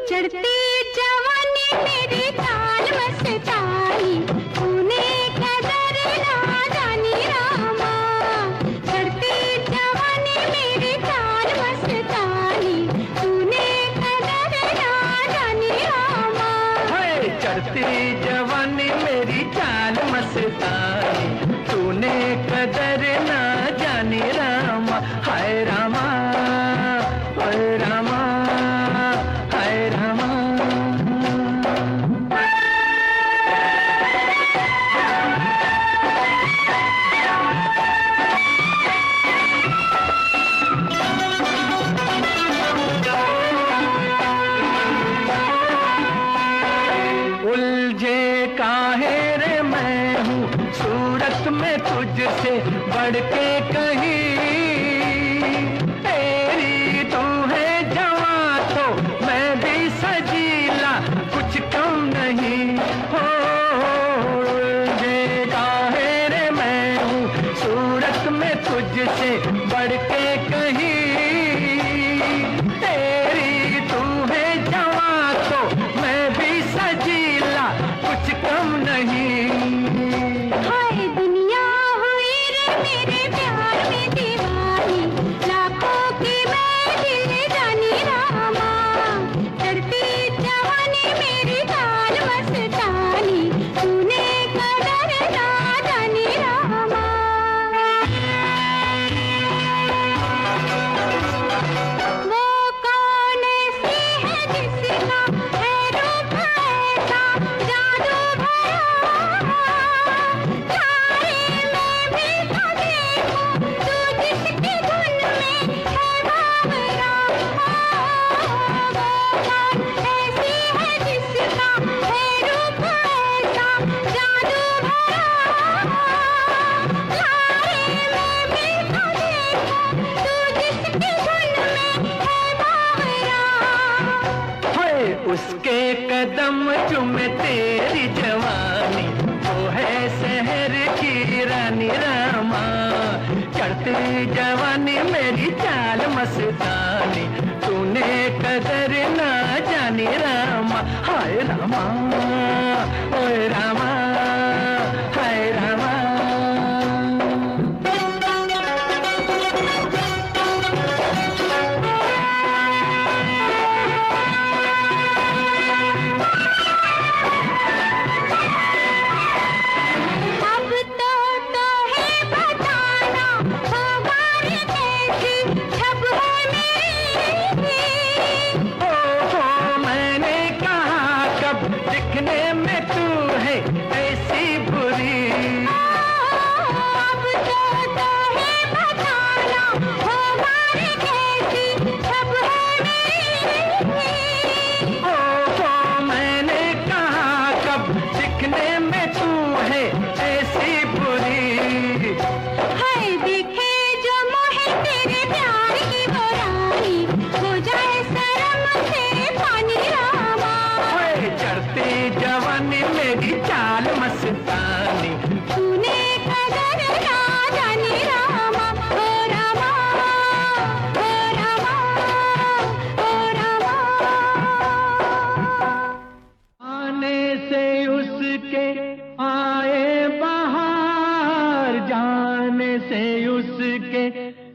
चढ़ती जवानी मेरी चाल मस्तानी, तूने कदर ना जानी रामा। चढ़ती जवानी मेरी चाल मस्तानी, तूने कदर ना जानी रामा। चढ़ती जवानी मेरी चाल मस्तानी, तूने कदर ना जानी रामा। हाय रामा, हाय रामा, हाय रामा। उलझे काहे रे मैं हूँ सूरत में तुझसे बढ़ के कहीं। तेरी तू है जवां तो मैं भी सजीला, कुछ कम नहीं हो। उलझे काहे रे मैं हूँ सूरत में तुझसे बढ़ के कहीं। तेरी तू है जवां तो मैं भी सजीला, कुछ कम नहीं। हाय दुनिया हुई रे मेरे प्यार में दीवानी, लाखों की मैं दिल जानी रामा। चढ़ती जवानी मेरी चाल मस्तानी, तूने कदर ना जानी रामा। वो कौन सी है जिसका है रूप ऐसा जादू भरा, तारे में भी तो देखूं तू जिसकी धुन में है बावरा। वो कौन ऐसी है जिसका है रूप ऐसा जादू भरा, तारे में भी तो देखूं तू जिसकी धुन में है बावरा। हाय उसके कदम चूमे तेरी जवानी, वो है शहर की रानी रामा। चढ़ती जवानी मेरी चाल मस्तानी, तूने कदर ना जानी रामा। हाय रामा, ओए रामा, हाय रामा। अब तो है बताना होगा रे कैसी छब है मेरी। ओहो मैंने कहा कब दिखने में तू है ऐसी बुरी। अब तो है बताना होगा रे कैसी छब है मेरी। ओहो मैंने कहा कब दिखने में तू है ऐसी बुरी। हाय देखे जो मोहे तेरे प्यार की बुराई, हो जाए शर्म से पानी रामा। ओए चढ़ती जवानी मेरी चाल मस्तानी, तूने कदर ना जानी रामा। ओ रामा, ओ रामा, ओ रामा। आने से उसके आए बहार, जाने से उसके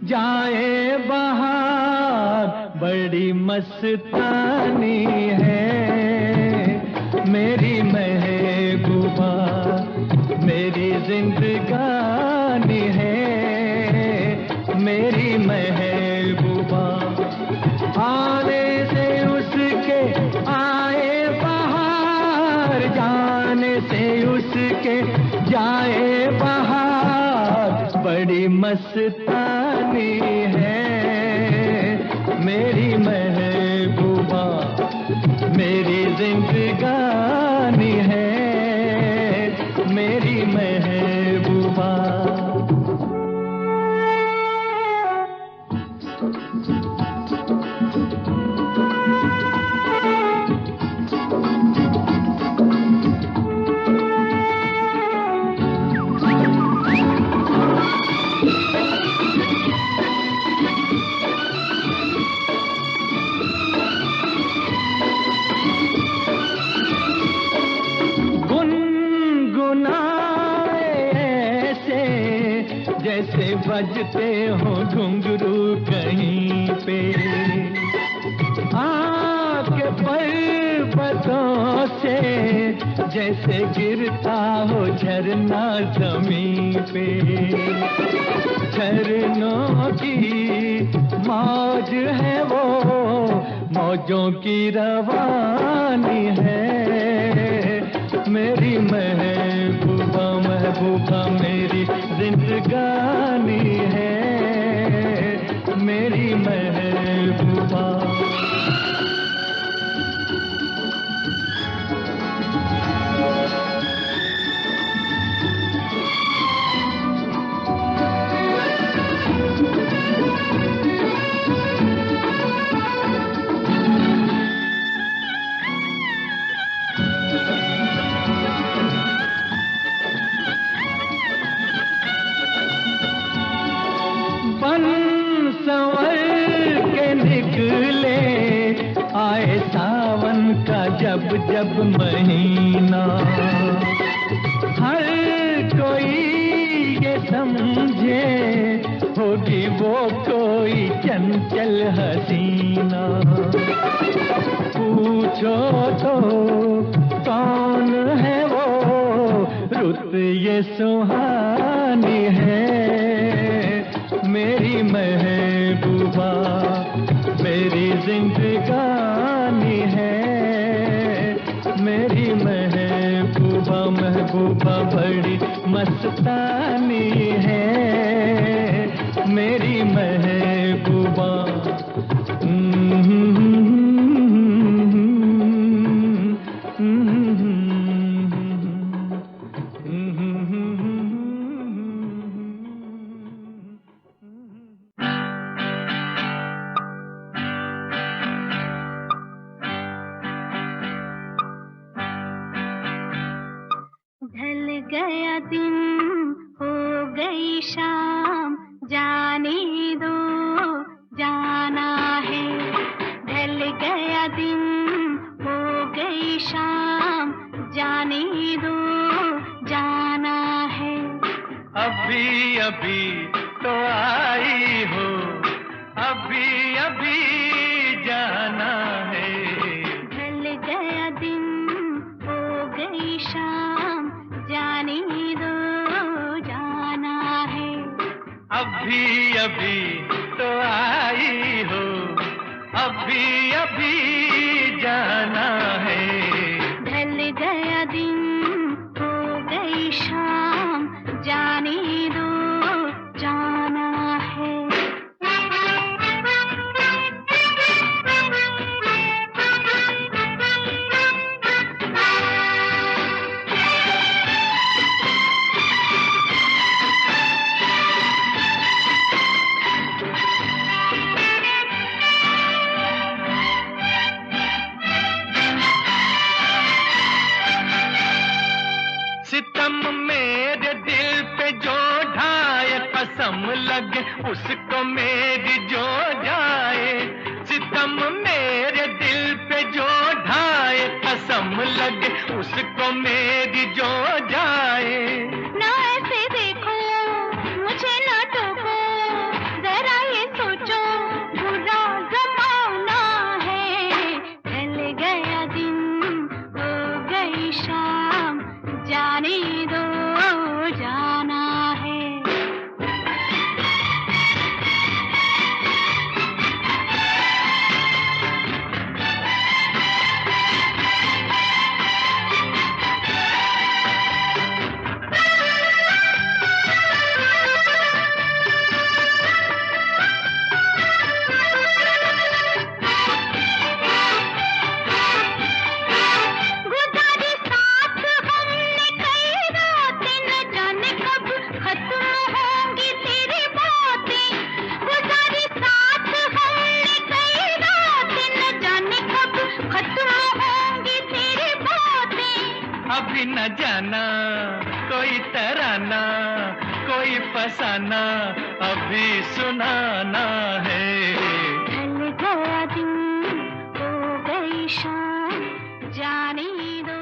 जाए बहार। बड़ी मस्तानी है मेरी महबूबा, मेरी जिंदगानी है मेरी महबूबा। आने से उसके आए बहार, जाने से उसके जाए बहार। बड़ी मस्तानी है मेरी महबूबा, मेरी जिंदगानी है मेरी महबूबा। बजते हो घुंघरू कहीं पे, आके पर्वतों से जैसे गिरता हो झरना जमीन पे। झरनों की मौज है वो, मौजों की रवानी है। मेरी महबूबा महबूबा मेरी जिंदगानी है, मेरी महबूबा। बन संवर के निकले आए सावन का जब जब महीना, हर कोई ये समझे होगी वो कोई चंचल हसीना। पूछो तो कौन है वो, रुत ये सुहानी है। मेरी महबूबा मेरी जिंदगानी है, मेरी महबूबा महबूबा बड़ी मस्तानी है, मेरी महबूबा। ढल गया दिन हो गई शाम, जाने दो जाना है। ढल गया दिन हो गई शाम, जाने दो जाना है। अभी अभी तो आई हो, अभी अभी जाना है। ढल गया दिन हो गई शाम, जाने दो जाना है। अभी अभी तो आई हो, अभी अभी जाना है। ढल गया दिन हो गई शाम, जाने दो जाना है। सितम मेरे दिल पे जो ढाए, कसम लगे उसको मेरी जो जाए। सितम मेरे दिल पे जो ढाए, कसम लगे उसको मेरी जो जाए। ना ऐसे देखो मुझे ना टोको, जरा ये सोचो बुरा जमाना है। ढल गया दिन हो गई शाम, जाने दो जाना है। गुजारी साथ हमने कई रातें, न जाने कब खत्म होंगी तेरी बातें। गुजारी साथ हमने कई रातें, न जाने कब खत्म होंगी तेरी बातें। अभी न जाना कोई तराना, कोई फसाना अभी सुनाना है। ढल गया दिन हो गई शाम, जाने दो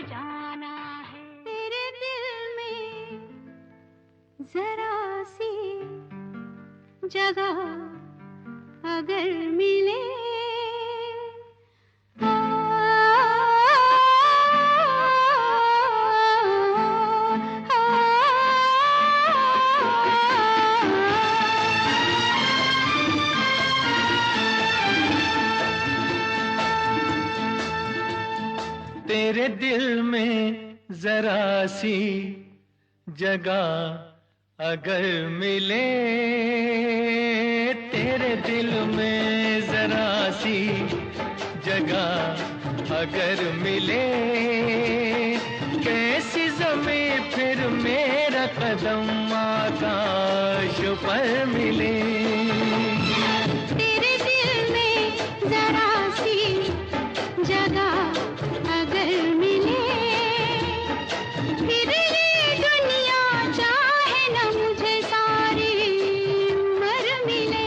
जाना है। तेरे दिल में जरा सी जगह अगर मिले तेरे दिल में जरा सी जगह अगर मिले, तेरे दिल में जरा सी जगह अगर मिले, कैसी ज़मीं फिर मेरा कदम आकाश पर मिले। तेरे दिल में जरा सी जगह अगर मिले, फिर ये दुनिया चाहे न मुझे सारी उम्र मिले।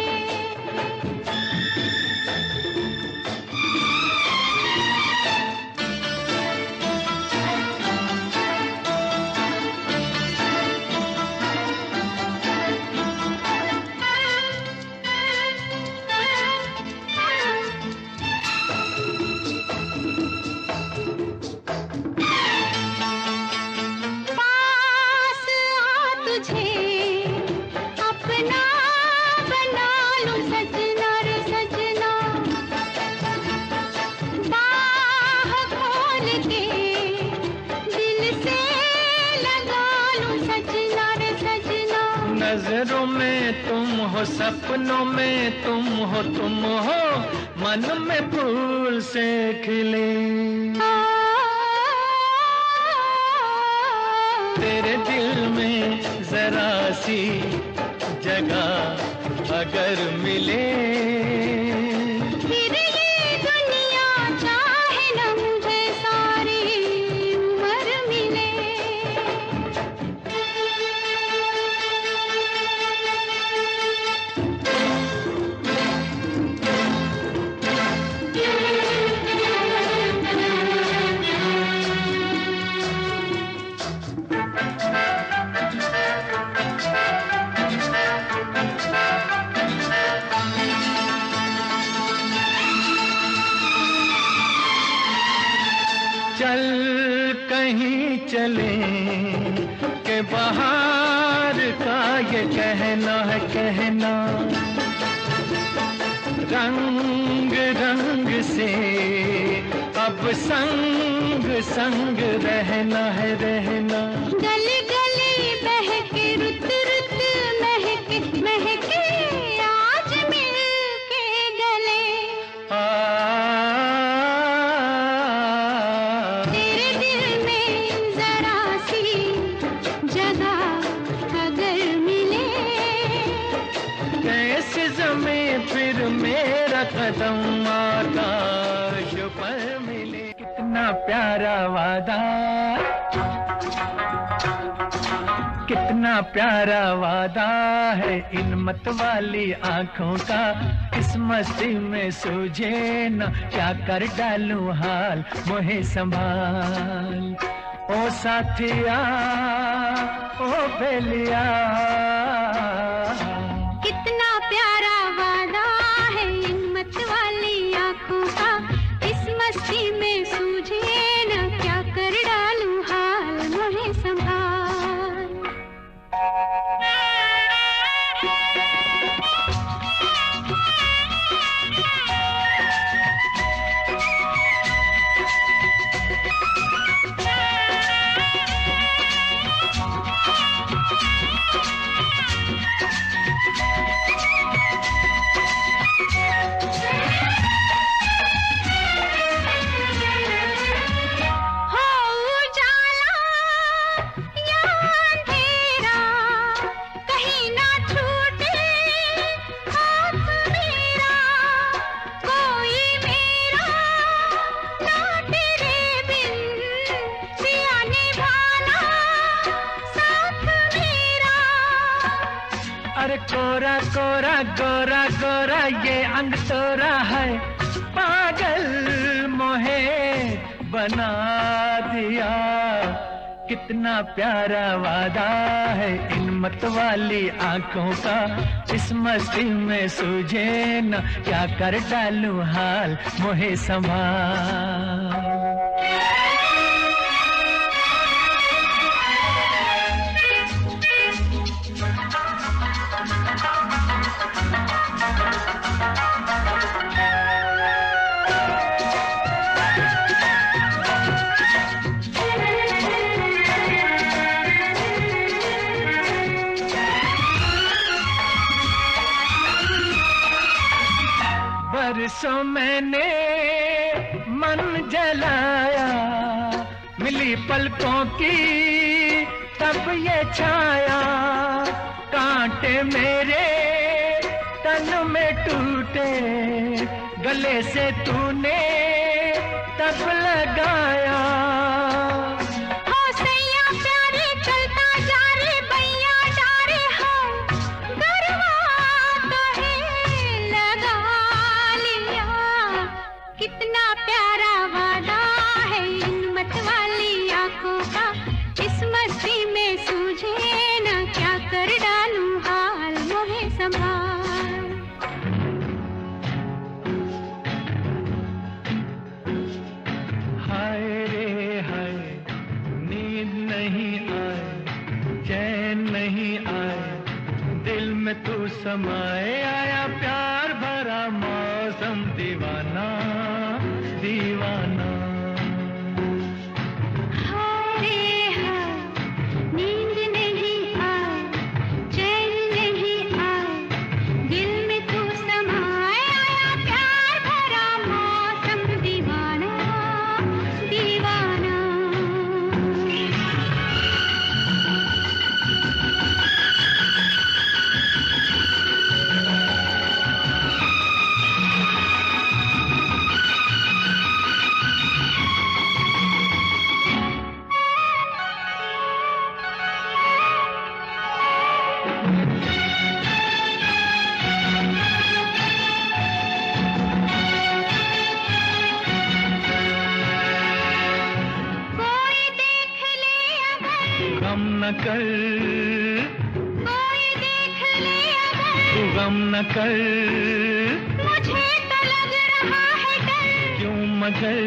अपना बना लूं सजना रे सजना, बाह खोल के दिल से लगा लूं सजना रे सजना। नजरों में तुम हो, सपनों में तुम हो, मन में फूल से खिले। तेरे दिल में जरा सी जगह अगर मिले, फिर ये दुनिया चाहे न मुझे सारी उम्र मिले। चल कहीं चले के बाहर का ये कहना है कहना, रंग रंग से अब संग संग रहना है रहना। गली गली बहके रुत रुत महके महके आज मिल के गले। तेरे दिल में जरा सी जगह अगर मिले, कैसे ज़मीं फिर मेरा कदम आकाश पर मिले। कितना प्यारा वादा, कितना प्यारा वादा है इन मत वाली आंखों का, इस मस्ती में सूझे न क्या कर डालूं हाल, मोहे संभाल ओ साथिया ओ बेलिया। कितना प्यारा वादा है इन मत वाली आंखों का, इस मस्ती में सूझे न क्या कर डालूं हाल, मोहे संभाल। अरे कोरा कोरा गोरा गोरा ये अंग तोरा है, पागल मोहे बना दिया। कितना प्यारा वादा है इन मत वाली आंखों का, इस मस्ती में सूझे न क्या कर डालूं हाल, मोहे संभाल। बरसों मैंने मन जलाया, मिली पलकों की तब ये छाया, कांटे मेरे तन में टूटे, गले से तूने तब लगाया। कितना प्यारा वादा है इन मत वाली आंखों का, इस मस्ती में सूझे ना क्या कर डालूं हाल, मोहे संभाल। हाय रे हाय, नींद नहीं आए, चैन नहीं आए, दिल में तू समाए, आया प्यार भरा मौसम, दीवाना दीवाना। हाय रे हाय, नींद नहीं आए, चैन नहीं आए, दिल में तू समाए, आया प्यार भरा मौसम, दीवाना दीवाना। गम न कर, कोई देख ले अगर, तू गम न कर, मुझे तो लग रहा है डर, क्यों मगर,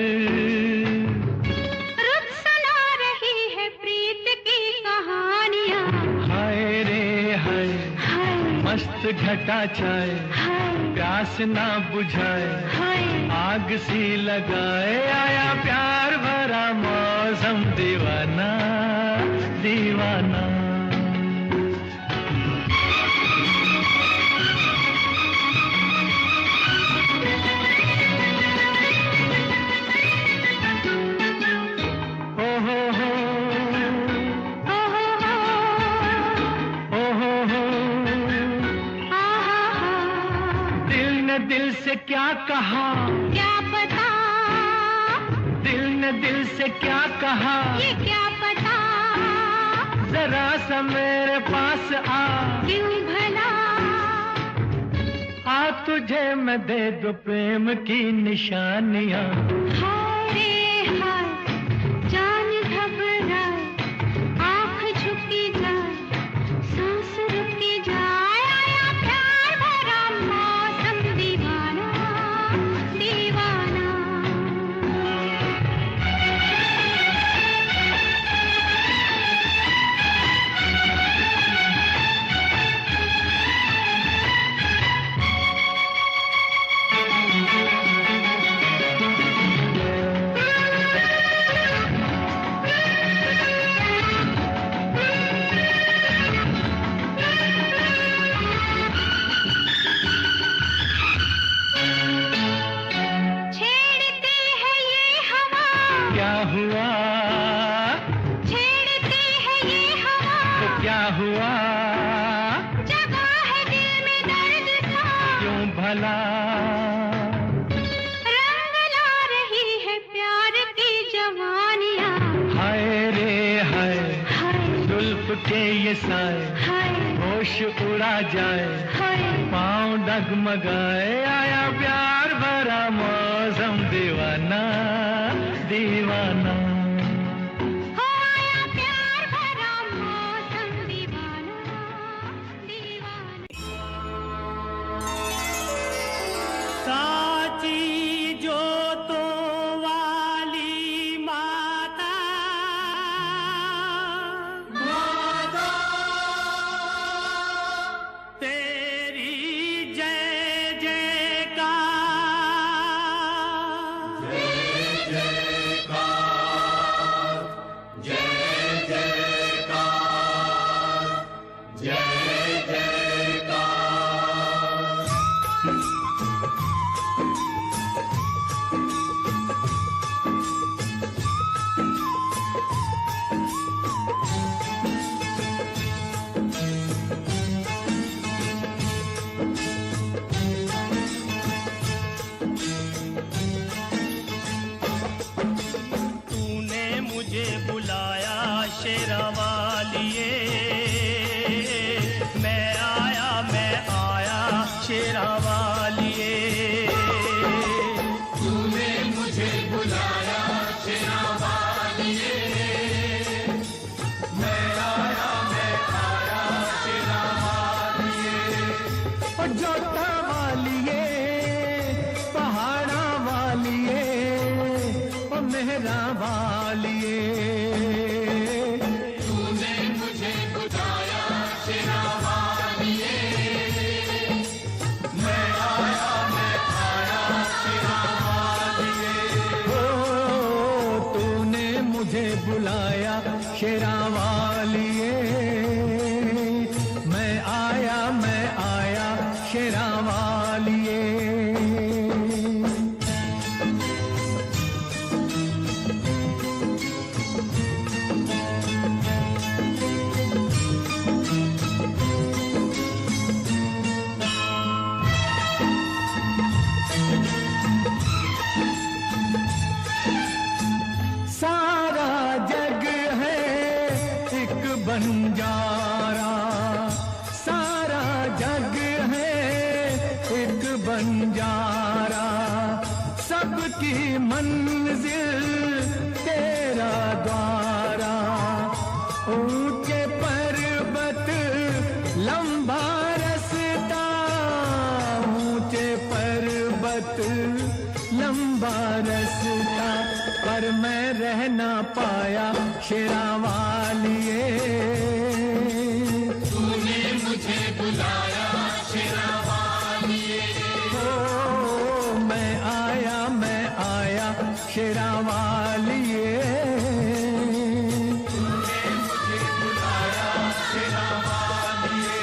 रुत सुना रही है प्रीत की कहानियाँ। हाय रे हाय, हाय मस्त घटा छाए, हाय प्यास ना बुझाए, हाय, आग सी लगाए, आया प्यार भरा मौसम, दीवाना दीवाना। ओ हो हो, ओ हो हो, ओ हो हो, आ हा हा, दिल ने दिल से क्या कहा, क्या पता, दिल ने दिल से क्या कहा, ये क्या पता, जरा सा मेरे पास आ, क्यों भला, आ तुझे मैं दे दो प्रेम की निशानियां। हाय रे हाय, जान घबराए, आँख झुकी जाए, सांस रुकी जाए, आया प्यार भरा मौसम, दीवाना दीवाना। क्या हुआ, छेड़ती है ये हवा, तो क्या हुआ, जगा है दिल में दर्द था, क्यों भला, रंग ला रही है प्यार की जवानियाँ। हाय रे हाय, हाय जुल्फ के ये साए, हाय होश उड़ा जाए, हाय, पाँव डगमगाए, आया प्यार भरा मौसम, दीवाना दीवाना। हो आया प्यार भरा मौसम, दीवाना शेरा वालिए, मैं आया शेरा वालिए। तूने मुझे बुलाया शेरा वालिए, मैं आया शेरा वालिए। ओ जोता वालिए, पहाड़ा वालिए, ओ मेहरा वालिए। तूने मुझे बुलाया शेरा वालिए, मैं आया शेरा वालिए। ओ तूने मुझे बुलाया शेरा वालिए, मैं आया शेरा वालिए। सारा जग है एक बंजारा, सारा जग है एक बंजारा, सबकी मंजिल तेरा द्वारा। ऊंचे पर्वत लंबा रास्ता, ऊंचे पर्वत लंबा रास्ता, पर मैं रह ना पाया शेरा वालिए। तूने मुझे बुलाया शेरा वालिए, ओ मैं आया शेरा वालिए। तूने मुझे बुलाया शेरा वालिए।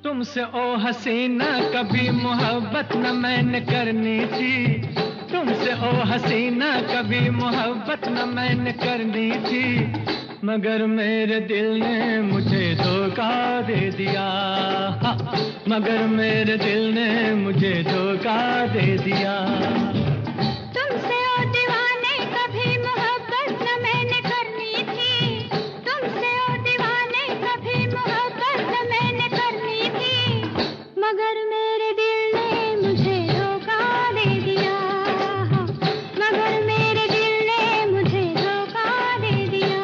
तुमसे ओ हसीना कभी मोहब्बत न मैंने करनी थी, तुमसे ओ हसीना कभी मोहब्बत न मैंने करनी थी, मगर मेरे दिल ने मुझे धोखा दे दिया, हाँ, मगर मेरे दिल ने मुझे धोखा दे दिया। तुमसे ओ दीवाने कभी मोहब्बत न मैंने करनी थी, तुमसे ओ दीवाने कभी मोहब्बत न मैंने करनी थी, मगर मेरे दिल ने मुझे धोखा दे दिया, मगर मेरे दिल ने मुझे धोखा दे दिया।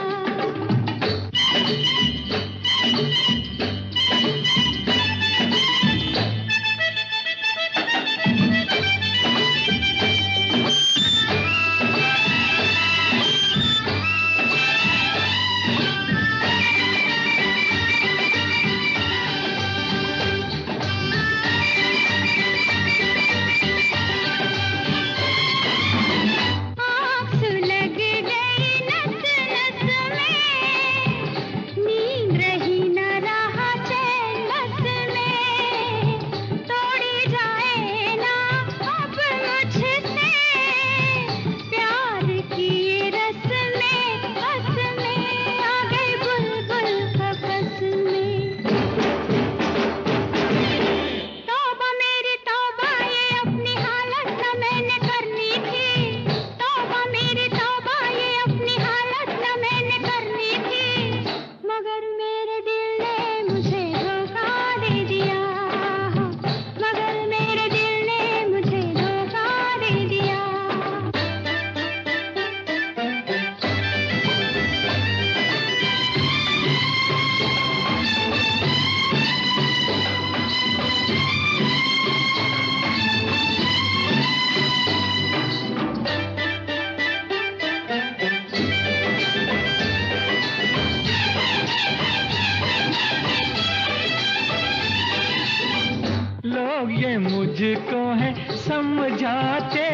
लोग ये मुझको है समझाते,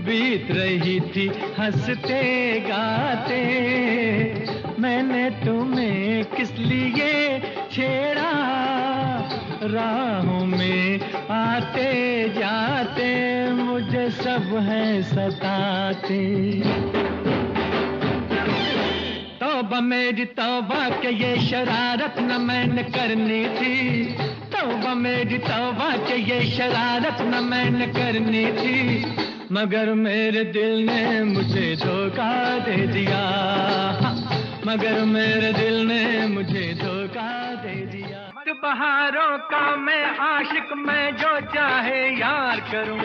बीत रही थी हंसते गाते, मैंने तुम्हें किस लिए छेड़ा, राहों में आते जाते मुझे सब है सताते। तौबा मेरी तौबा के ये शरारत न मैंने करनी थी, तौबा मेरी तौबा के ये शरारत न मैंने करनी थी, मगर मेरे दिल ने मुझे धोखा दे दिया, मगर मेरे दिल ने मुझे धोखा दे दिया। बहारों का मैं आशिक, मैं जो चाहे यार करूं,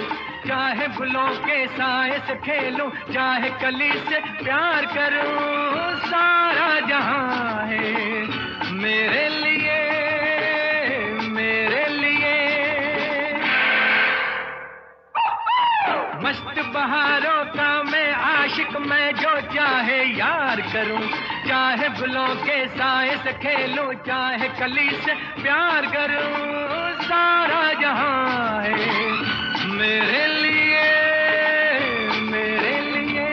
चाहे फूलों के साए से खेलूं, चाहे कली से प्यार करूं, सारा जहां है मेरे लिए, मेरे लिए। मस्त बहारों का मैं आशिक, मैं जो चाहे यार करूं, चाहे फूलों के साए से खेलूं, चाहे कली से प्यार करूं, सारा जहां है मेरे लिए, मेरे लिए।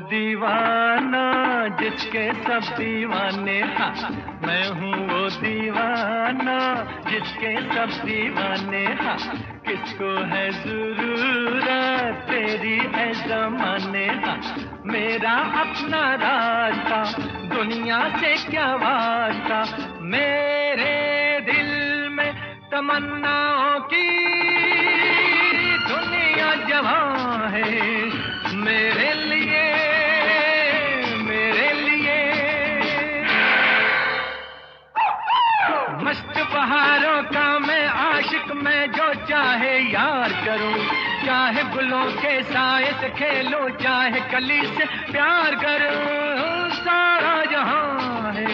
दीवाना जिसके सब दीवाने, हाँ मैं हूँ वो दीवाना जिसके सब दीवाने, हाँ किसको है जरूरत तेरी है ज़माने, हाँ मेरा अपना रास्ता दुनिया से क्या वास्ता, मेरे दिल में तमन्नाओं की दुनिया जवां है मेरे लिए, मेरे लिए। मस्त बहारों का मैं आशिक, मैं जो चाहे यार करूं, चाहे गुलों के साए से खेलूं, चाहे कली से प्यार करूं, सारा जहां है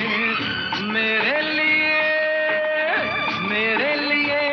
मेरे लिए, मेरे लिए।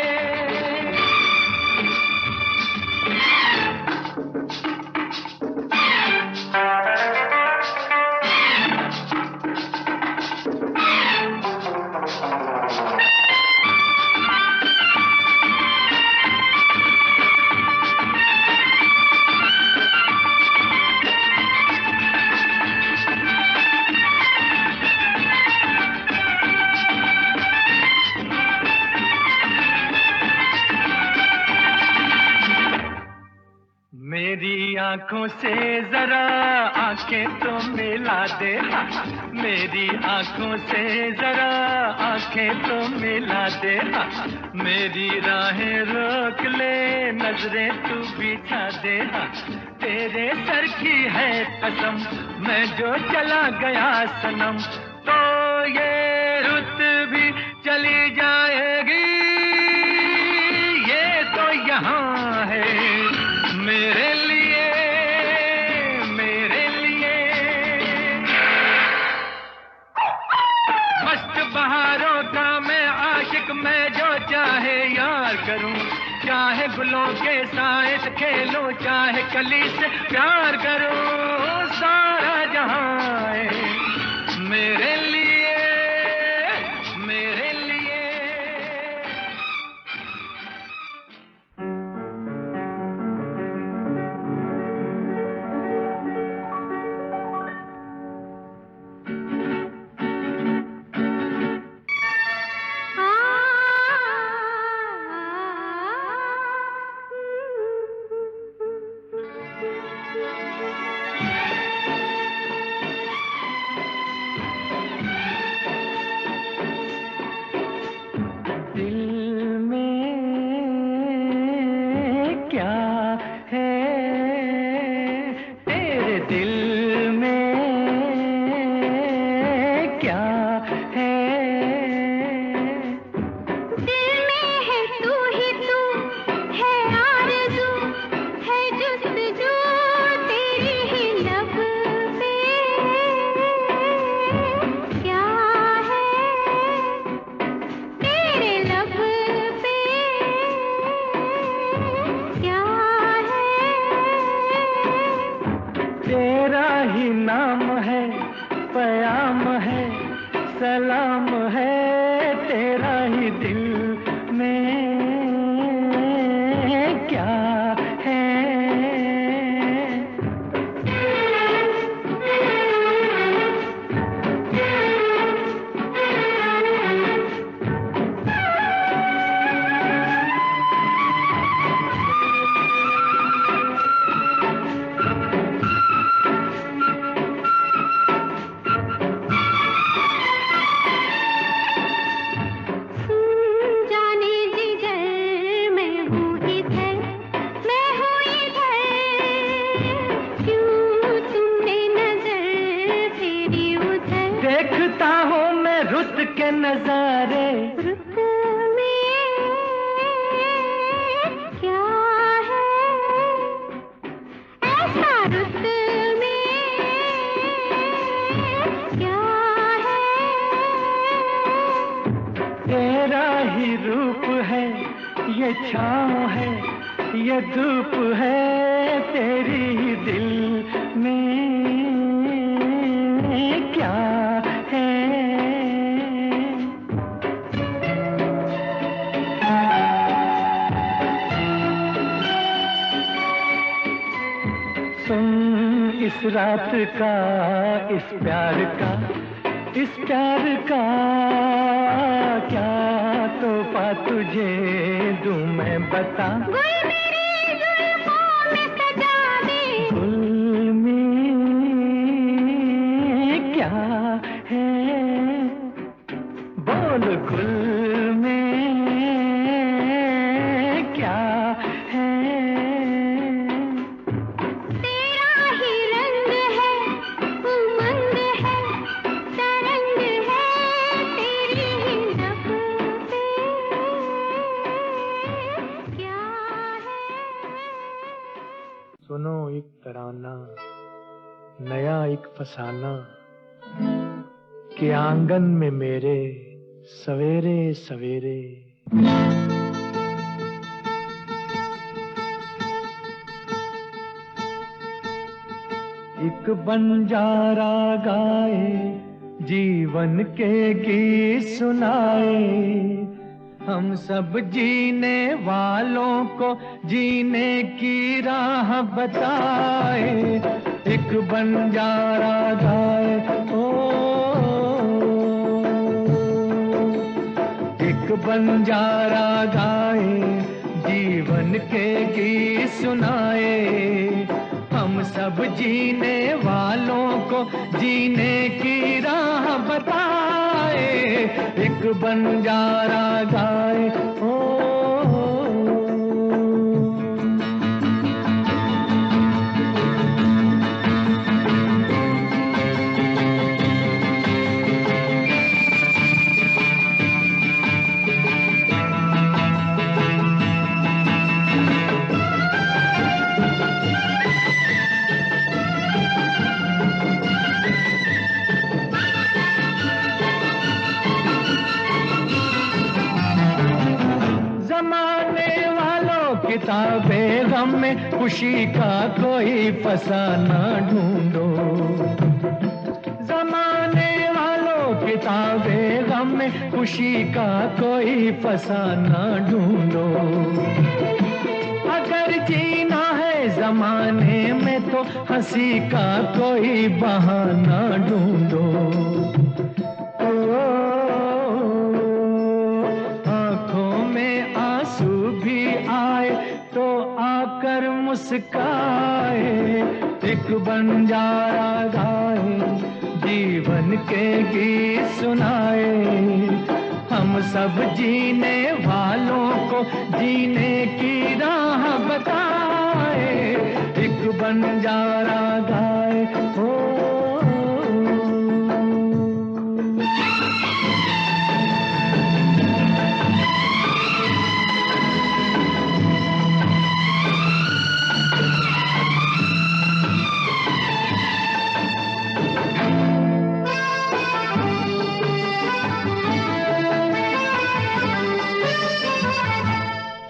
मेरी आंखों से जरा आंखें तो मिला दे, मेरी आंखों से जरा आंखें तो मिला दे, मेरी राहें रोक ले नजरें तू बिछा दे, तेरे सर की है कसम मैं जो चला गया सनम, तो ये रुत भी चली जाएगी, ये तो यहाँ है मेरे लिए, मेरे लिए। मस्त बहारों का मैं आशिक, मैं जो चाहे यार करूं, चाहे गुलों के साए से खेलूं, चाहे कली से प्यार करूं, सारा जहां है मेरे लिए, मेरे लिए। नजारे। रुत में क्या है ऐसा, रुत में क्या है? तेरा ही रूप है, ये छाँव है, ये धूप है, तेरी ही दिल में क्या है? सुन इस रात का, इस प्यार का, इस प्यार का क्या तोहफा तुझे दूं मैं बता। गुल मेरी जुल्फों में सजा दे। गुल में क्या है, बोल गुल में क्या है? तेरा ही रंग है, उमंग है, तरंग है, तेरी ही नब्ज़े क्या है? सुनो एक तराना, नया एक फसाना, कि आंगन में मेरे सवेरे सवेरे। एक बंजारा गाए, जीवन के गीत सुनाए, हम सब जीने वालों को जीने की राह बताए। एक बंजारा गाए, ओ एक बंजारा गाए, जीवन के गीत सुनाए, हम सब जीने वालों को जीने की राह बताए। एक बंजारा गाए, ओ किताबे गम में खुशी का कोई फसाना ढूंढो। जमाने वालों किताबे गम में खुशी का कोई फसाना ढूंढो। अगर जीना है जमाने में तो हंसी का कोई बहाना ढूंढो। आंखों में आंसू भी आए तो आकर मुस्काए। एक बंजारा गाए, जीवन के गीत सुनाए, हम सब जीने वालों को जीने की राह बताए। एक बंजारा गाए, हो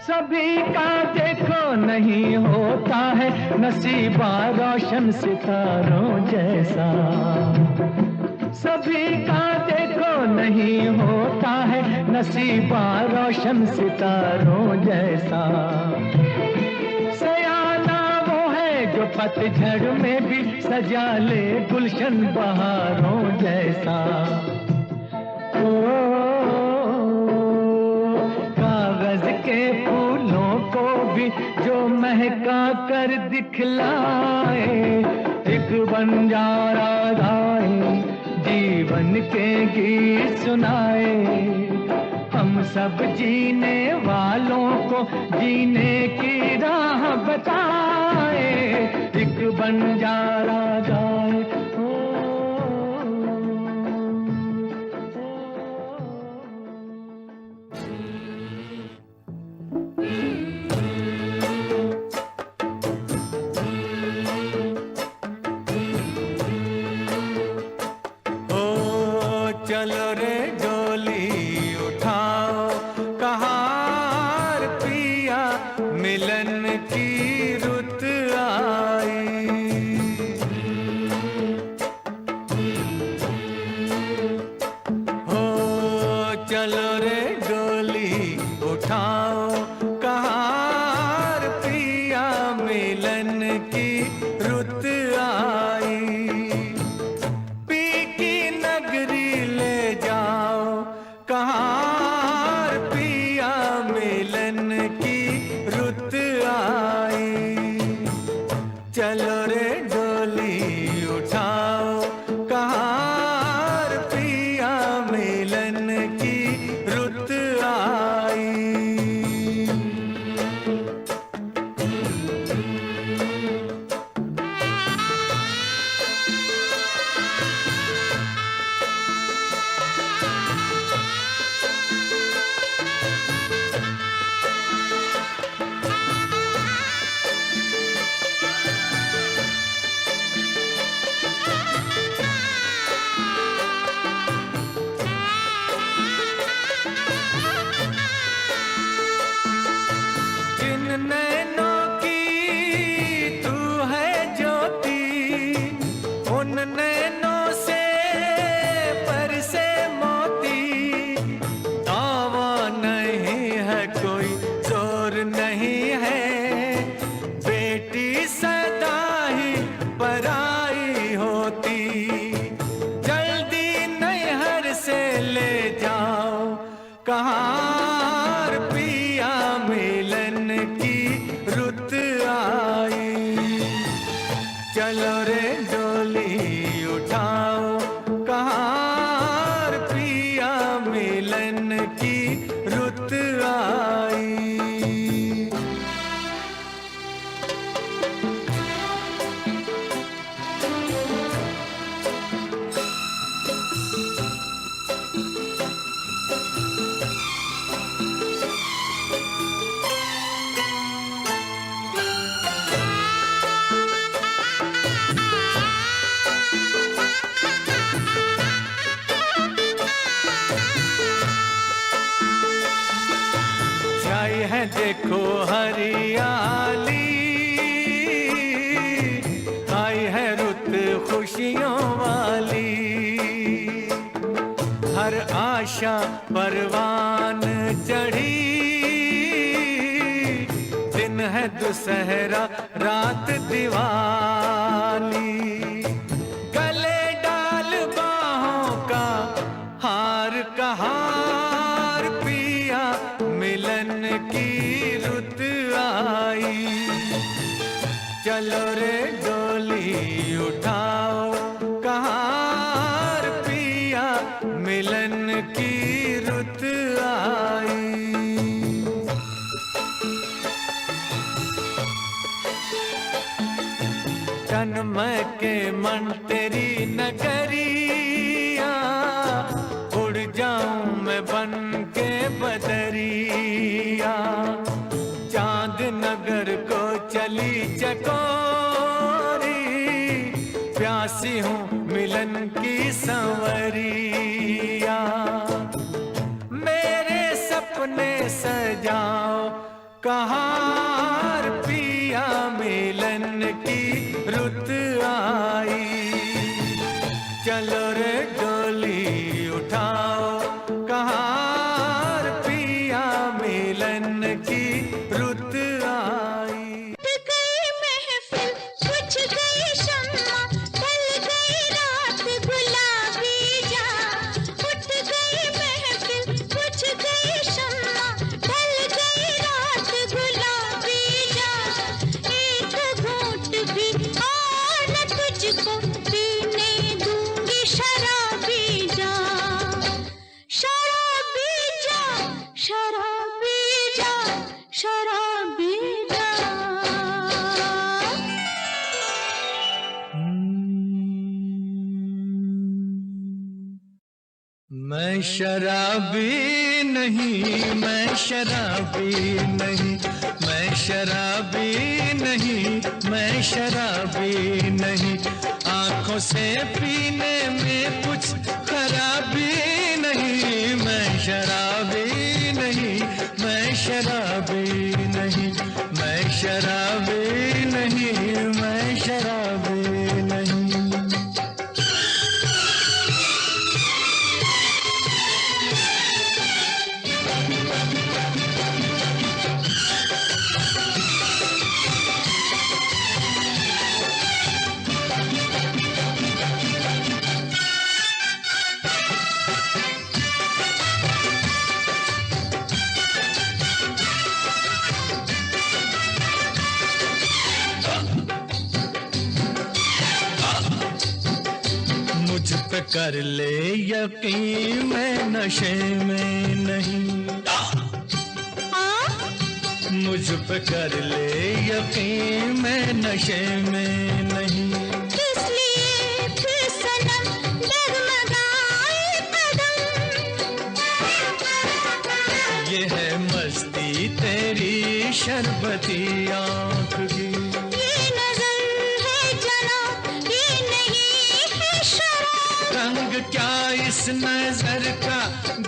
सभी का देखो नहीं होता है नसीबा रोशन सितारों जैसा। सभी का देखो नहीं होता है नसीबा रोशन सितारों जैसा। सयाना वो है जो पतझड़ में भी सजा ले गुलशन बहारों जैसा। कागज के फूलों को भी जो महका कर दिखलाए। एक बंजारा गाए, जीवन के गीत सुनाए, हम सब जीने वालों को जीने की राह बताए। एक बंजारा गाए, ओ, ओ, ओ, डोली उठाओ कहार पिया मिलन की रुत आई। पी की नगरी ले जाओ कहार पिया मिलन की रुत आई। चलो रे डोली उठाओ कहार पिया मिलन की रुत आई। जिन नैनों की तू है ज्योति, उन नैनों से बरसे मोती। दावा नहीं है कोई जोर नहीं है, बेटी सदा ही पराई होती। जल्दी नैहर से ले जाओ कहार पिया मिलन की रुत आई। चलो रे डोली उठाओ कहार पिया मिलन की रुत आई। छाई है देखो हरियाली, आई है रुत खुशियों वाली। हर आशा परवान चढ़ी, दिन है दुसहरा रात दिवाली। गले डाल बाहों का हार कहार पिया मिलन की रुत आई। चलो रे डोली उठाओ कहार पिया मिलन की रुत आई। जन्म के मन तेरी नगरिया, उड़ जाऊं मैं बन के बदरिया। चांद नगर को चली चकोरी, प्यासी हूँ मिलन की संवरिया। मेरे सपने सजाओ कहार पिया मिलन की रुत आई। चलो रे डोली उठाओ कहार पिया मिलन की रुत आई। उठ गई महफिल बुझ गई शम्मा, ढल गई रात गुलाबी जा। उठ गई महफिल बुझ गई शम्मा, ढल गई रात गुलाबी जा। एक घूंट भी और न तुझको पीने दूंगी शराबी जा। शराबी जा, शराबी जा, शराबी जा। मैं शराबी नहीं, मैं शराबी नहीं, मैं शराबी नहीं, मैं शराबी नहीं। आंखों से पीने में कुछ खराबी नहीं। मैं शराबी नहीं, मैं शराबी नहीं, मैं शराबी नहीं, मैं शराबी नहीं। पे कर ले यकीन, मैं नशे में नहीं। मुझ पे कर ले यकीन, मैं नशे में नहीं। किस लिए फिर सनम डगमगाए कदम, ये है मस्ती तेरी शरबती आँख की। ये नजर है जनाब, ये नहीं है शराब। रंग क्या इस नजर का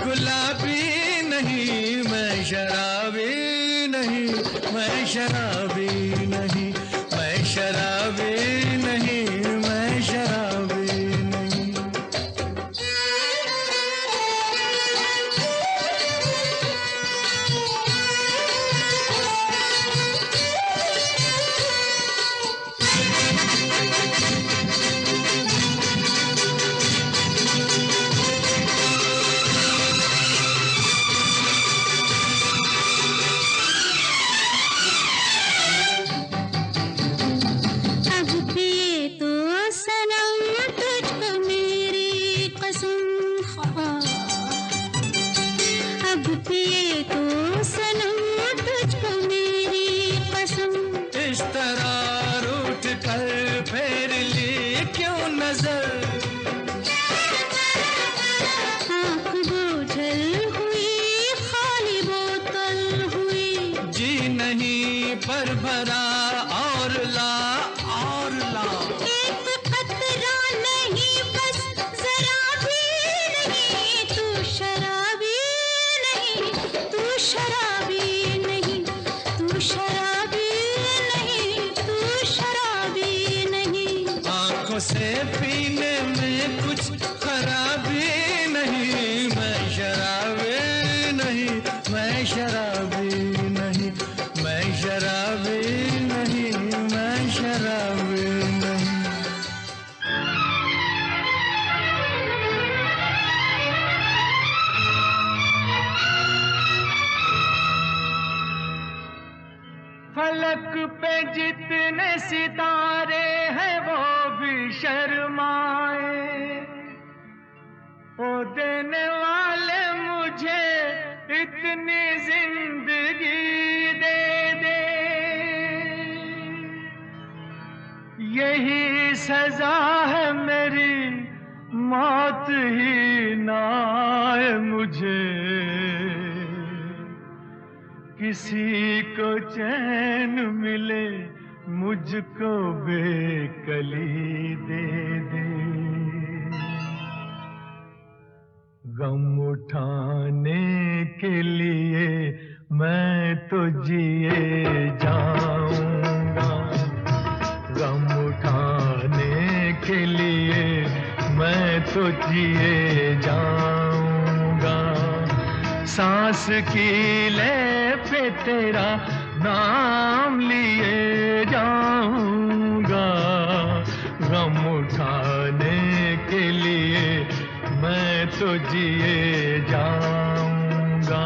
गुलाबी नहीं, मैं शराबी नहीं, मैं शराबी नहीं, मैं शराबी नहीं, मैं शराबी नहीं। अब पिए तो सनम तुझको मेरी कसम, अब पिए तो सनम तुझको मेरी कसम। इस तरह रूठ कर फेर ली क्यों नजर, आँख बोझल हुई, खाली बोतल हुई। जी नहीं पर भरा और ला, और ला। एक खतरा नहीं बस जरा भी नहीं, तू शराबी नहीं, तू शराबी नहीं, तू शराबी नहीं, तू शराबी नहीं। आंखों से पीने में कुछ खराबी नहीं, मैं शराबी नहीं, मैं शराबी नहीं, मैं शराबी नहीं, मैं शराबी नहीं। फलक पे जितने सितारे हैं वो भी शर्माए, ओ देने वाले मुझे इतनी जिंदगी दे दे। यही सजा है मेरी, मौत ही ना आए मुझे। किसी को चैन मिले, मुझको बेकली दे दे। गम उठाने के लिए मैं तो जिए जाऊंगा, गम उठाने के लिए मैं तो जिए जाऊंगा। सांस की ले पे तेरा नाम लिए जाऊंगा, गम उठाने के लिए मैं तो जिए जाऊंगा।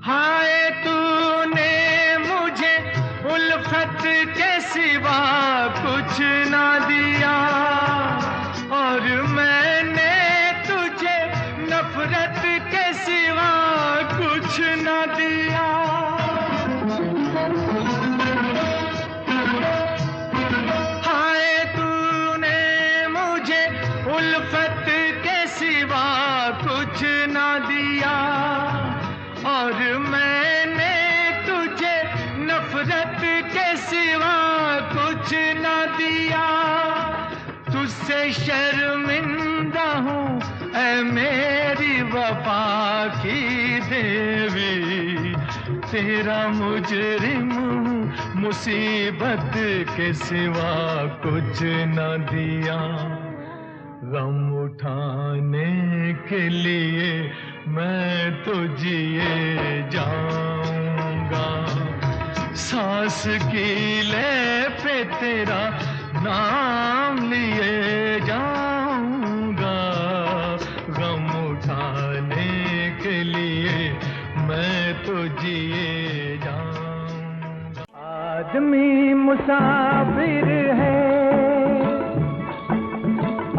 हाय तूने मुझे उल्फत के सिवा कुछ ना दिया, और मैंने तुझे नफरत के सिवा कुछ ना दिया। हाय तूने मुझे उल्फत के सिवा कुछ ना दिया, और मैंने तुझे नफरत के सिवा कुछ ना दिया। तुझसे शर्मिंदा हूँ ऐ मेरी वफा की देवी, तेरा मुजरिम हूँ, मुसीबत के सिवा कुछ न दिया। गम उठाने के लिए मैं तो जिए जाऊंगा, सांस की ले पे तेरा नाम लिए आदमी मुसाफिर है,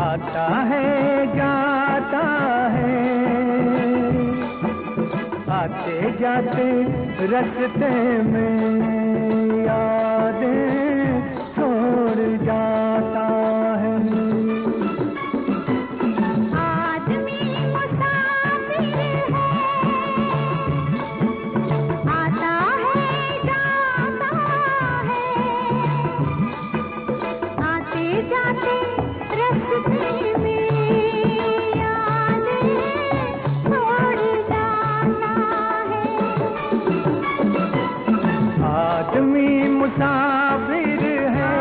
आता है जाता है, आते जाते रास्ते में यादें छोड़ जाता है। आदमी मुसाफिर है, आता है जाता है, आते जाते रास्ते में यादें छोड़ जाता है। आदमी मुसाफिर है।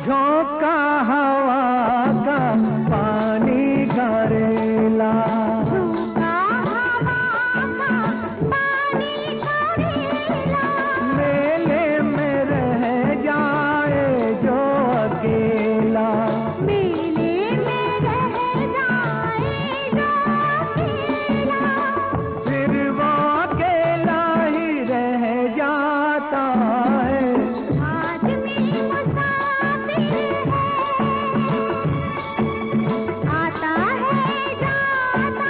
झोंका हवा का पानी का रेला, झोंका हवा का पानी का रेला, मेले में रह जाए जो अकेला, मेले में रह जाए जो अकेला, फिर वो अकेला ही रह जाता है। आदमी मुसाफिर है, आता है जाता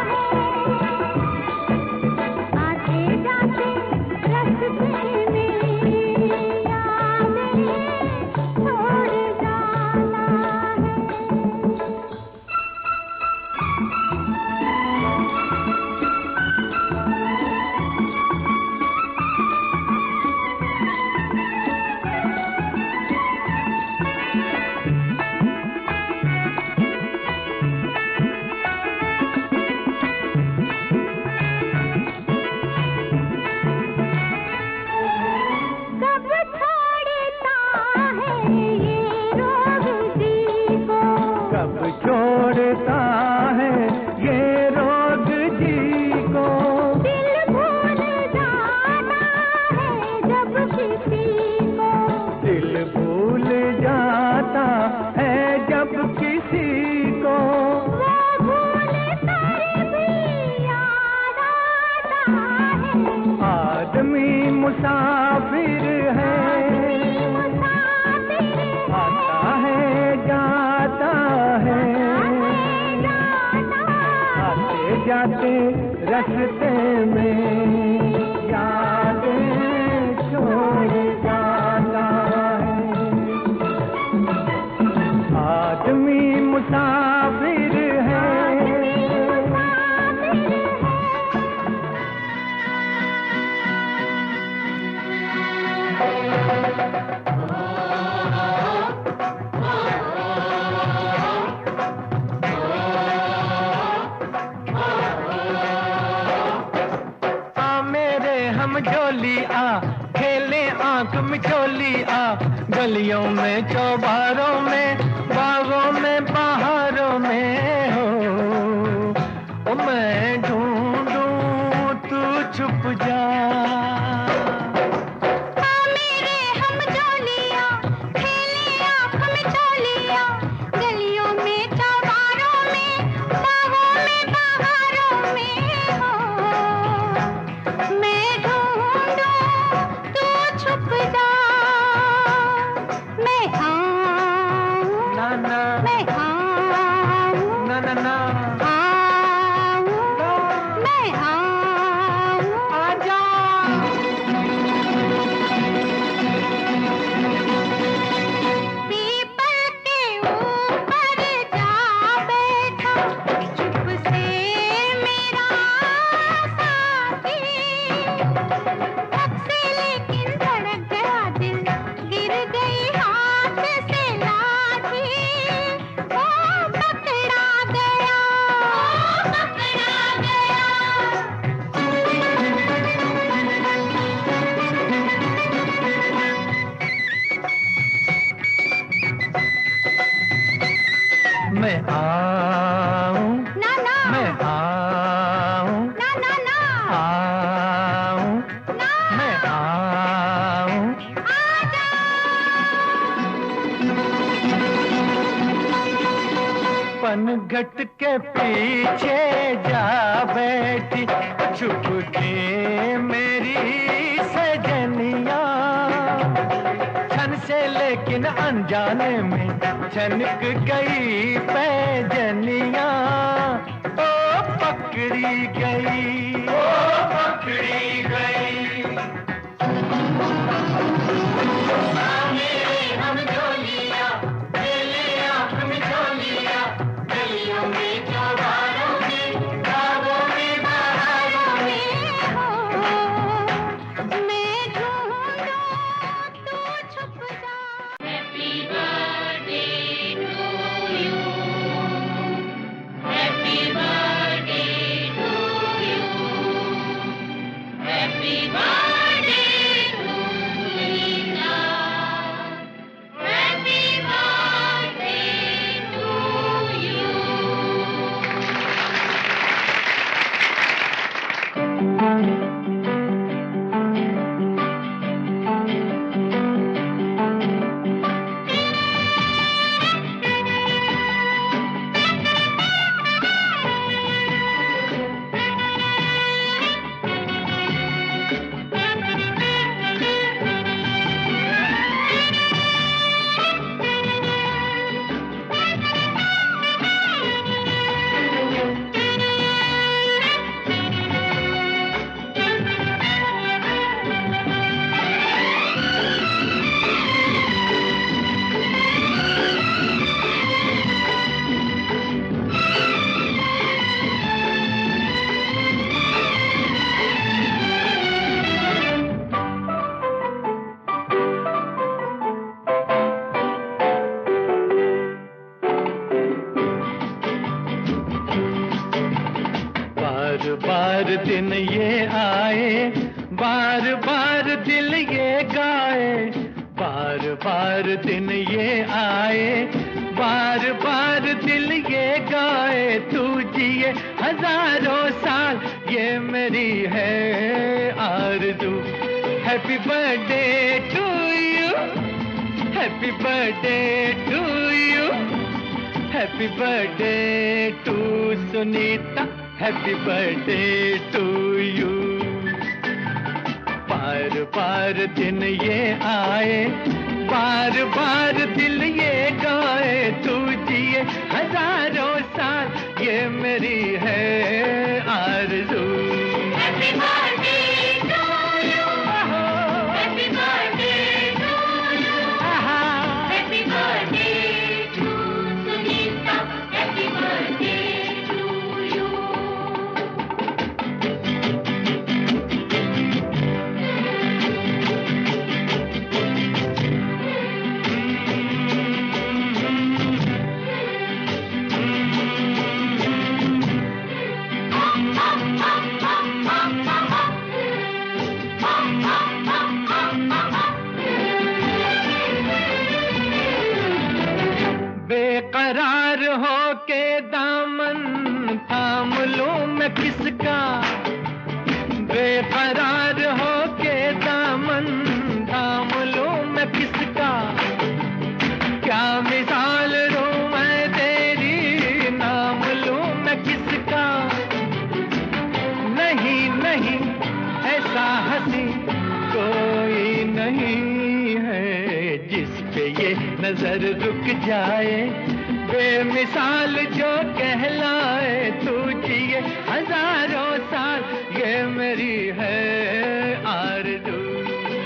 है, आते जाते रास्ते में यादें छोड़ जाता है। कब छोड़ता है ये रोग जी को, कब छोड़ता है ये रोग जी को, दिल भूल जाता है जब किसी को, दिल भूल जाता है जब किसी को, वो भूल कर भी याद आता है। आदमी मुसाफिर है, मुसाफिर आता है जाता है, आते जाते रास्ते में यादें छोड़ जाता है। आदमी मुसाफिर है। आ मेरे हम झोली आ, खेले आंख मिचोली आ, गलियों में चौबारों में बागों में बहारों में हो, ओ मैं ढूंढूं तू छुप जा। मेरे हम जोलिया खेले आँख में चोलिया, गलियों में चौबारों में बागों में बहारों में हो, मैं ढूंढूं तू छुप जा। मैं आऊं, ना ना मैं आऊं, ना ना ना आऊं, मैं आऊं, आजा। घूंघट के पीछे जा बैठी छुप के मेरी सजनिया, छन से लेकिन अनजाने में छनक गई पैजनिया, ओ पकड़ी गई, ओ पकड़ी गई। हम झोलिया मेले आँख में झोलिया, गलियों में चौबारों में बागों में बहारों में, मैं ढूंढूं तू छुप जा। Happy birthday to you, Happy birthday to you, Happy birthday to Leena, Happy birthday to you. बार बार दिन ये आए, बार बार दिल ये गाए, बार बार दिन ये आए, बार बार दिल ये गाए, तू जिए हजारों साल ये मेरी है आरज़ू। Happy birthday to you, happy birthday to you, happy birthday to Sunita, happy birthday to you. बार बार दिन ये आए, बार बार दिल ये गाए, तू जिए हजारों साल ये मेरी है आरज़ू। Happy birthday to you, Happy birthday to you, Happy birthday to Sunita, Happy birthday to you. बेकरार हो के दामन थाम लूं मैं किसका, बेकरार हो के दामन थाम लूं मैं किसका, क्या मिसाल दूं मैं तेरी नाम लूं मैं किसका। नहीं नहीं ऐसा हंसी कोई नहीं है जिस पे ये नजर रुक जाए, बेमिसाल जो कहलाए, तू जिए हजारों साल ये मेरी है आरज़ू।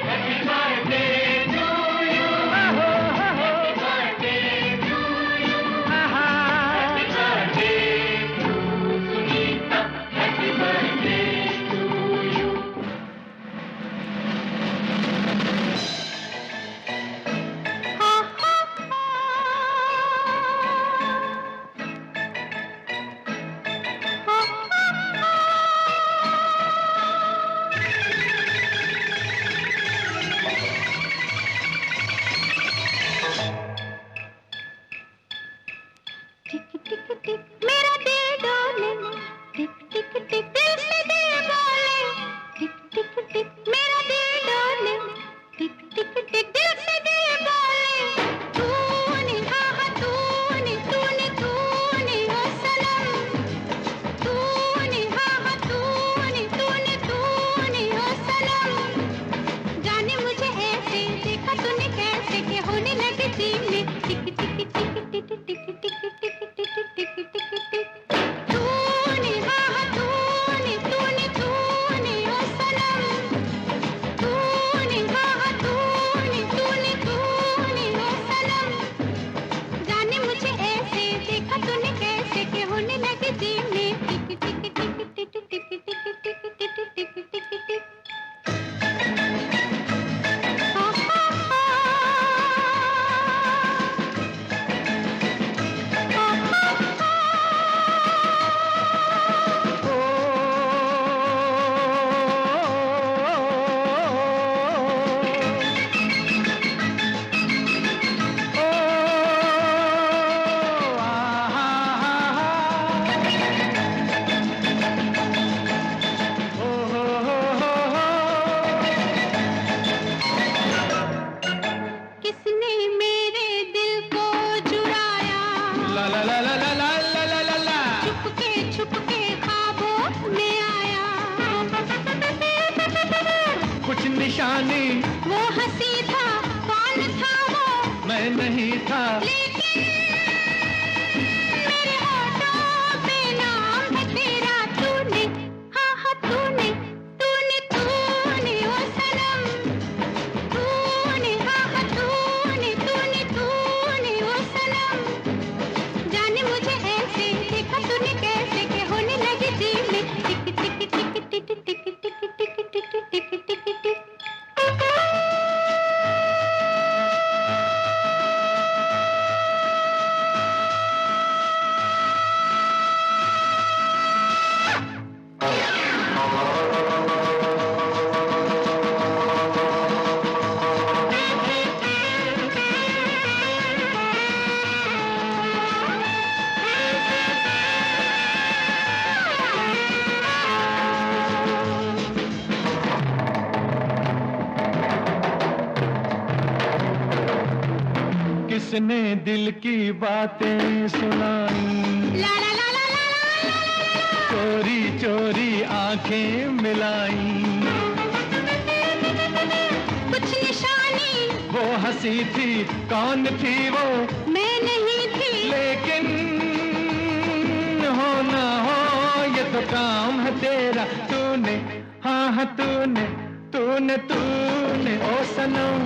Happy birthday to you, happy birthday to you, happy birthday to Sunita, happy birthday to you. Tick tick tick मेरा दिल डोले, टिक टिक टिक दिल से दिल बोले, टिक टिक टिक मेरा दिल डोले, टिक टिक टिक दिल से दिल बोले। तूने हाँ हाँ तूने तूने तूने ओ निशानी वो हंसी था, कौन था वो? मैं नहीं था, लेकिन मेरे होठों पे नाम है तेरा। तूने, हाँ हाँ तूने, तूने तूने ओ सनम, तूने, हाँ हाँ तूने, तूने तूने ओ सनम। जाने मुझे ऐसे देखा तूने कैसे कि होने लगी जी में टिक tick tick tick tick tick tick tick tick tick tick टिक। किसने दिल की बातें सुनाई, ला ला ला ला ला ला। चोरी चोरी आंखें मिलाई, कुछ निशानी वो हंसी थी, कौन थी वो? मैं नहीं थी, लेकिन हो ना हो ये तो काम है तेरा। तूने, हाँ हाँ तूने, तूने तूने ओ सनम,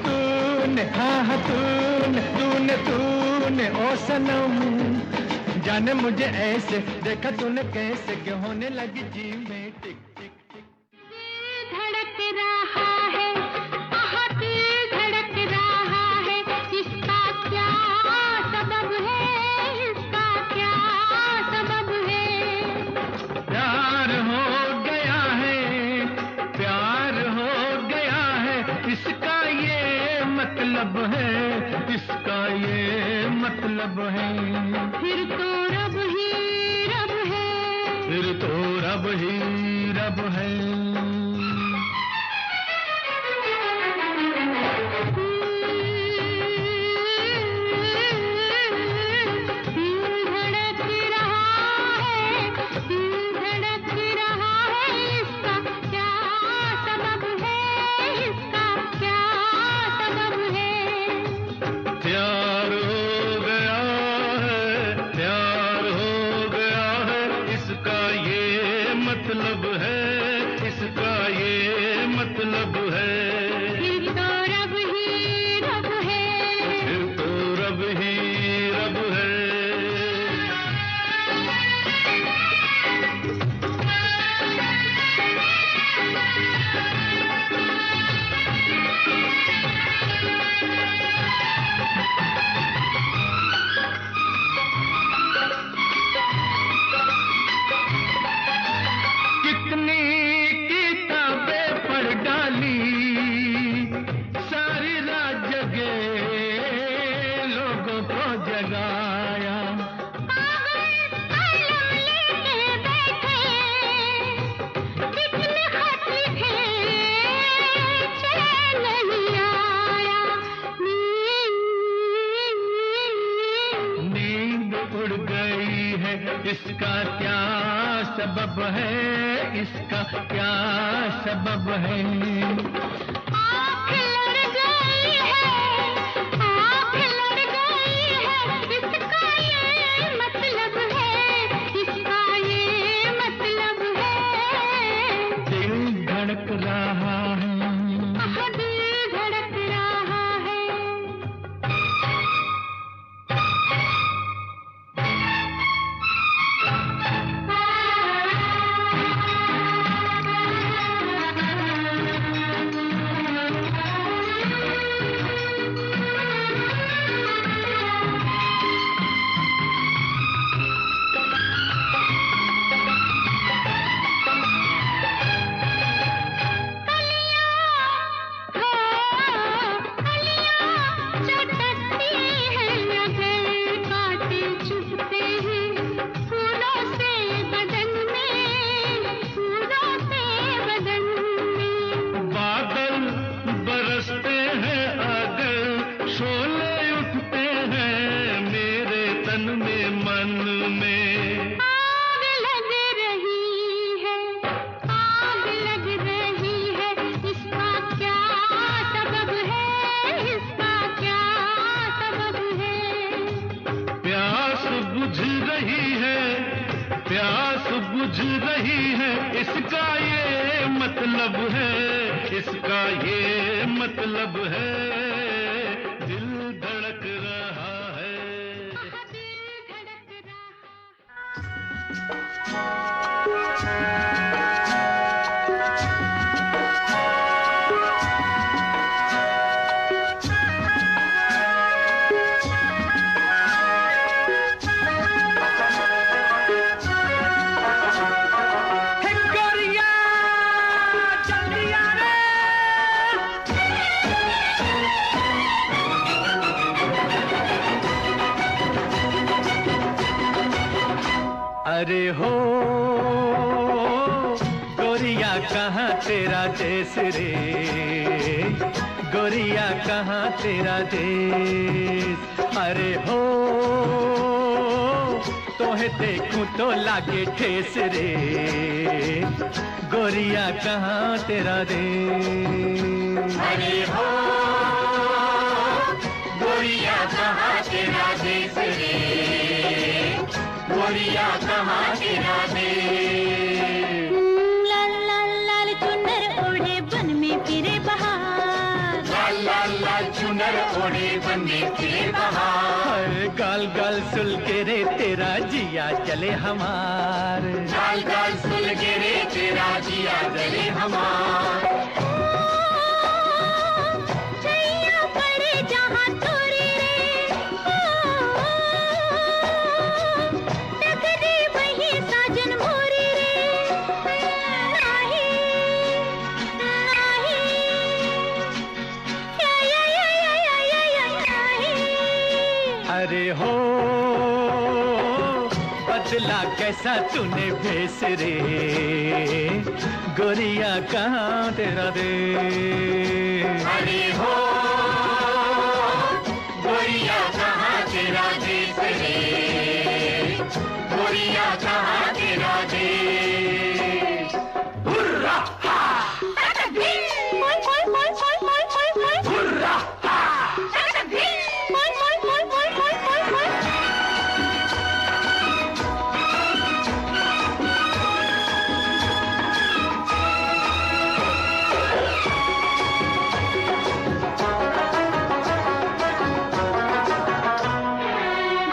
तूने, हाँ हाँ तूने, तूने तूने ओ सनम। जाने मुझे ऐसे देखा तूने कैसे कि होने लगी जी में टिक टिक टिक। धड़क रहा है, आहा दिल धड़क रहा है। इसका क्या सबब है, इसका क्या सबब है? प्यार हो गया है, प्यार हो गया है, इसका ये मतलब है, इसका ये मतलब है। फिर तो रब ही रब है, फिर तो रब ही रब है। दिल धड़क रहा है, दिल धड़क रहा है। इसका क्या सबब है, इसका क्या सबब है? प्यार हो गया है, प्यार हो गया है, इसका ये मतलब है, इसका ये मतलब है। फिर तो रब ही रब है, फिर तो रब ही रब है। कितनी किताबें पढ़ डाली, सारी रात जगे लोगों को जगाया। कलम लेके बैठे, कितने खत लिखे, चैन नहीं आया। नींद उड़ गई है, इसका क्या सबब है, इसका क्या सबब है? आँख लड़ गई है, आँख लड़ गई है। इसका ये मतलब है, इसका ये मतलब है। दिल धड़क रहा है, आहा दिल धड़क रहा है। रही है, इसका ये मतलब है, इसका ये मतलब है, दिल धड़क रहा है। अरे हो गोरिया कहाँ तेरा देश रे, गोरिया कहाँ तेरा देश। अरे हो तोहे देखूं तो लागे ठेस रे, गोरिया कहाँ तेरा देश। अरे हो गोरिया कहाँ तेरा देश रे, गोरिया कहाँ तेरा देश। लाल लाल लाल चुनर ओढ़े बन में फिरे बहार, लाल लाल लाल चुनर ओढ़े बन में फिरे बहार। गाल गाल सुल के रे तेरा जिया चले हमार, गाल गाल सुल के रे तेरा जिया जले हमार। छैया पड़े जहाँ तोरे रे, तक दे वही साजन मोरे रे। नाही नाही या नाही। अरे हो बदला कैसा तूने भेस रे, गोरिया कहाँ तेरा देश। अरे हो गोरिया कहाँ तेरा देश रे, गोरिया कहाँ तेरा देश। हुर्रा हा, मोय मोय मोय मोय मोय मोय मोय। हुर्रा हा, मोय मोय मोय मोय मोय मोय मोय।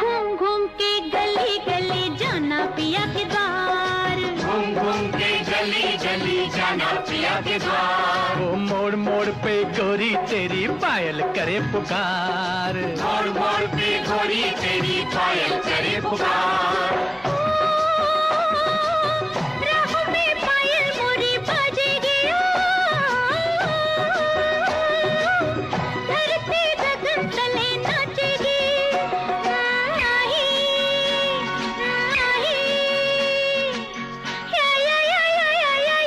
घूम घूम के गली गली जाना पिया के द्वार, घूम घूम के गली गली जाना पिया के द्वार। वो मोड़ मोड़ पे गोरी तेरी पायल करे पुकार, मोड़ मोड़ पे गोरी तेरी पायल करे पुकार। राह में पायल मोरी बाजेगी, धरती गगन तले नाचेगी। नाही नाही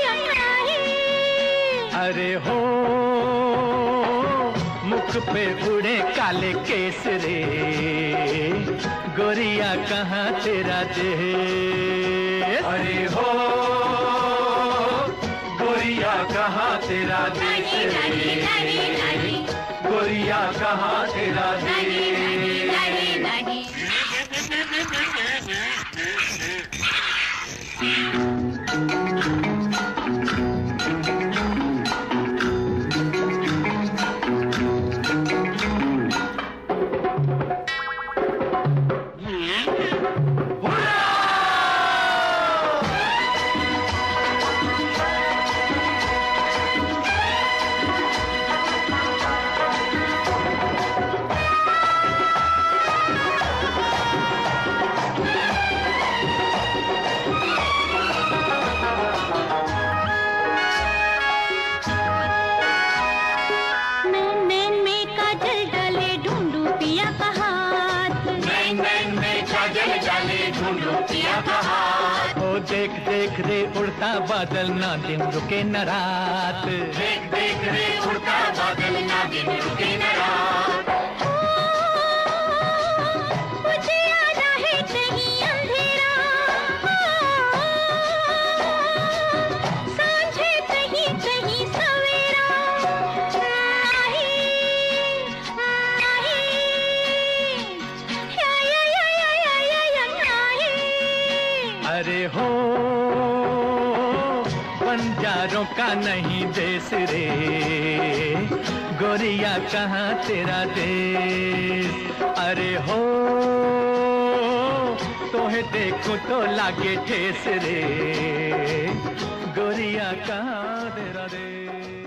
या नाही। अरे हो मुख पे उड़े काले केस रे, गोरिया कहाँ तेरा देश। अरे हो गोरिया कहाँ तेरा देश रे, गोरिया कहाँ तेरा देश। नैन में काजल डाले ढूंढू पिया का हाथ, नैन नैन में काजल डाले ढूंढो पिया का हाथ। ओ देख देख रे उड़ता बादल, ना दिन रुके न रात। देख देख रे उड़ता बादल, ना दिन रुके न रात। मुझे आना है कहीं अंधेरा, सांझे कहीं कहीं सवेरा। नाही नाही या नाही। अरे हो बंजारों का नहीं देश रे, गोरिया कहाँ तेरा देश। अरे हो तोहे देखूं तो लागे ठेस रे, गोरिया कहाँ तेरा देश।